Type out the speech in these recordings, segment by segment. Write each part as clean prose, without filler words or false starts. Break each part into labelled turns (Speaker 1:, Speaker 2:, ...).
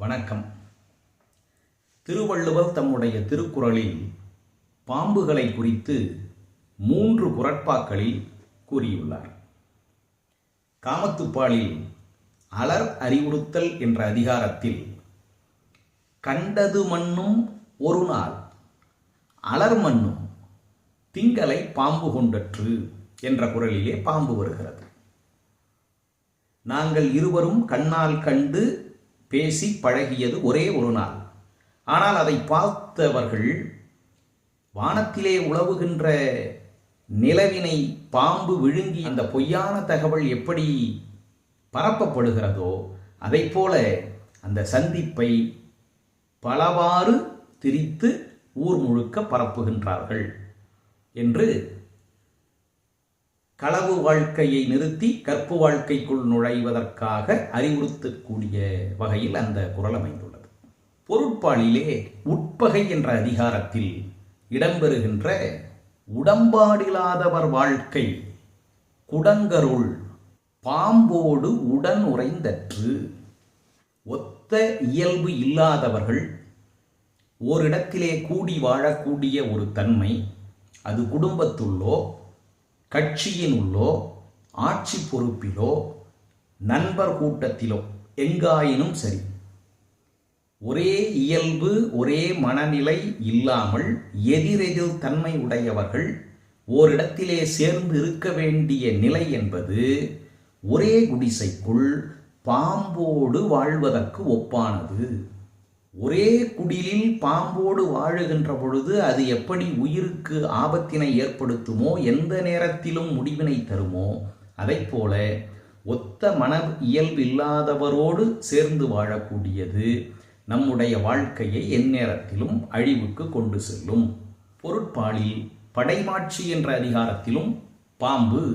Speaker 1: வணக்கம். திருவள்ளுவர் தம்முடைய திருக்குறளில் பாம்புகளை குறித்து 3 குறட்பாக்களில் கூறியுள்ளார். காமத்துப்பாலில் அலர் அறிவுறுத்தல் என்ற அதிகாரத்தில் கண்டது மன்னும் ஒரு நாள் அலர் மன்னும் திங்களை பாம்பு கொண்டற்று என்ற குறளிலே பாம்பு வருகிறது. நாங்கள் இருவரும் கண்ணால் கண்டு பேசி பழகியது ஒரே ஒரு நாள். ஆனால் அதை பார்த்தவர்கள் வானத்திலே உலவுகின்ற நிலவினை பாம்பு விழுங்கி அந்த பொய்யான தகவல் எப்படி பரப்பப்படுகிறதோ அதைப்போல அந்த சந்திப்பை பலவாறு திரித்து ஊர் முழுக்க பரப்புகின்றார்கள் என்று களவு வாழ்க்கையை நிறுத்தி கற்பு வாழ்க்கைக்குள் நுழைவதற்காக அறிவுறுத்தக்கூடிய வகையில் அந்த குறள் அமைந்துள்ளது. பொருட்பாலிலே உட்பகை என்ற அதிகாரத்தில் இடம்பெறுகின்ற உடம்பாடில்லாதவர் வாழ்க்கை குடங்கருள் பாம்போடு உடன் உறைந்தற்று. ஒத்த இயல்பு இல்லாதவர்கள் ஓரிடத்திலே கூடி வாழக்கூடிய ஒரு தன்மை, அது குடும்பத்துள்ளோ கட்சியினுள்ளோ ஆட்சி பொறுப்பிலோ நண்பர் கூட்டத்திலோ எங்காயினும் சரி, ஒரே இயல்பு ஒரே மனநிலை இல்லாமல் எதிரெதிர் தன்மை உடையவர்கள் ஓரிடத்திலே சேர்ந்து இருக்க வேண்டிய நிலை என்பது ஒரே குடிசைக்குள் பாம்போடு வாழ்வதற்கு ஒப்பானது. ஒரே குடிலில் பாம்போடு வாழுகின்ற பொழுது அது எப்படி உயிருக்கு ஆபத்தினை ஏற்படுத்துமோ, எந்த நேரத்திலும் முடிவினை தருமோ, அதைப்போல ஒத்த மன இயல்பில்லாதவரோடு சேர்ந்து வாழக்கூடியது நம்முடைய வாழ்க்கையை எந்நேரத்திலும் அழிவுக்கு கொண்டு செல்லும். பொருட்பாலில் படைமாட்சி என்ற அதிகாரத்திலும் பாம்பு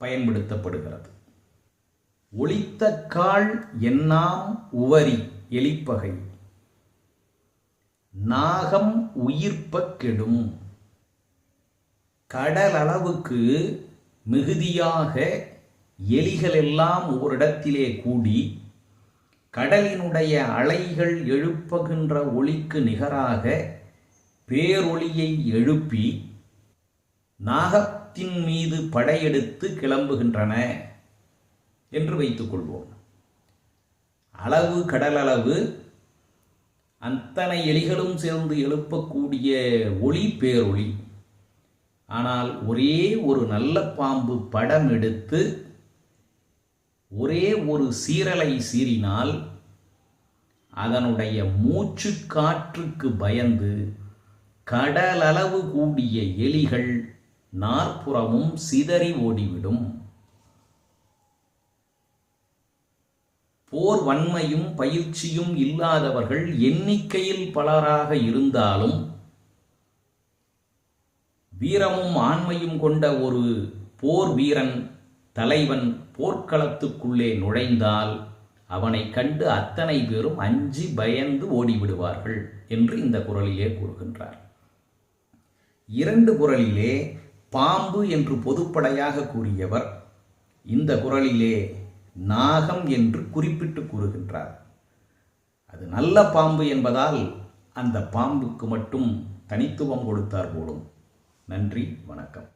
Speaker 1: பயன்படுத்தப்படுகிறது. ஒளித்த கால் என்னாம் உவரி எலிப்பகை நாகம் உயிர்ப்ப கெடும். கடலளவுக்கு மிகுதியாக எலிகள் எல்லாம் ஓரிடத்திலே கூடி கடலினுடைய அலைகள் எழுப்புகின்ற ஒளிக்கு நிகராக பேரொளியை எழுப்பி நாகத்தின் மீது படையெடுத்து கிளம்புகின்றன என்று வைத்துக் கொள்வோம். அளவு கடலளவு, அத்தனை எலிகளும் சேர்ந்து எழுப்பக்கூடிய ஒளி பேரொளி. ஆனால் ஒரே ஒரு நல்ல பாம்பு படம் எடுத்து ஒரே ஒரு சீரலை சீறினால் அதனுடைய மூச்சு காற்றுக்கு பயந்து கடலளவு கூடிய எலிகள் நாற்புறமும் சிதறி ஓடிவிடும். போர் வன்மையும் பயிற்சியும் இல்லாதவர்கள் எண்ணிக்கையில் பலராக இருந்தாலும் வீரமும் ஆண்மையும் கொண்ட ஒரு போர் வீரன் தலைவன் போர்க்களத்துக்குள்ளே நுழைந்தால் அவனை கண்டு அத்தனை பேரும் அஞ்சி பயந்து ஓடிவிடுவார்கள் என்று இந்த குறளிலே கூறுகின்றார். 2 குறளிலே பாம்பு என்று பொதுப்படையாக கூறியவர் இந்த குறளிலே நாகம் என்று குறிப்பிட்டு கூறுகின்றார். அது நல்ல பாம்பு என்பதால் அந்த பாம்புக்கு மட்டும் தனித்துவம் கொடுத்தார் போலும். நன்றி, வணக்கம்.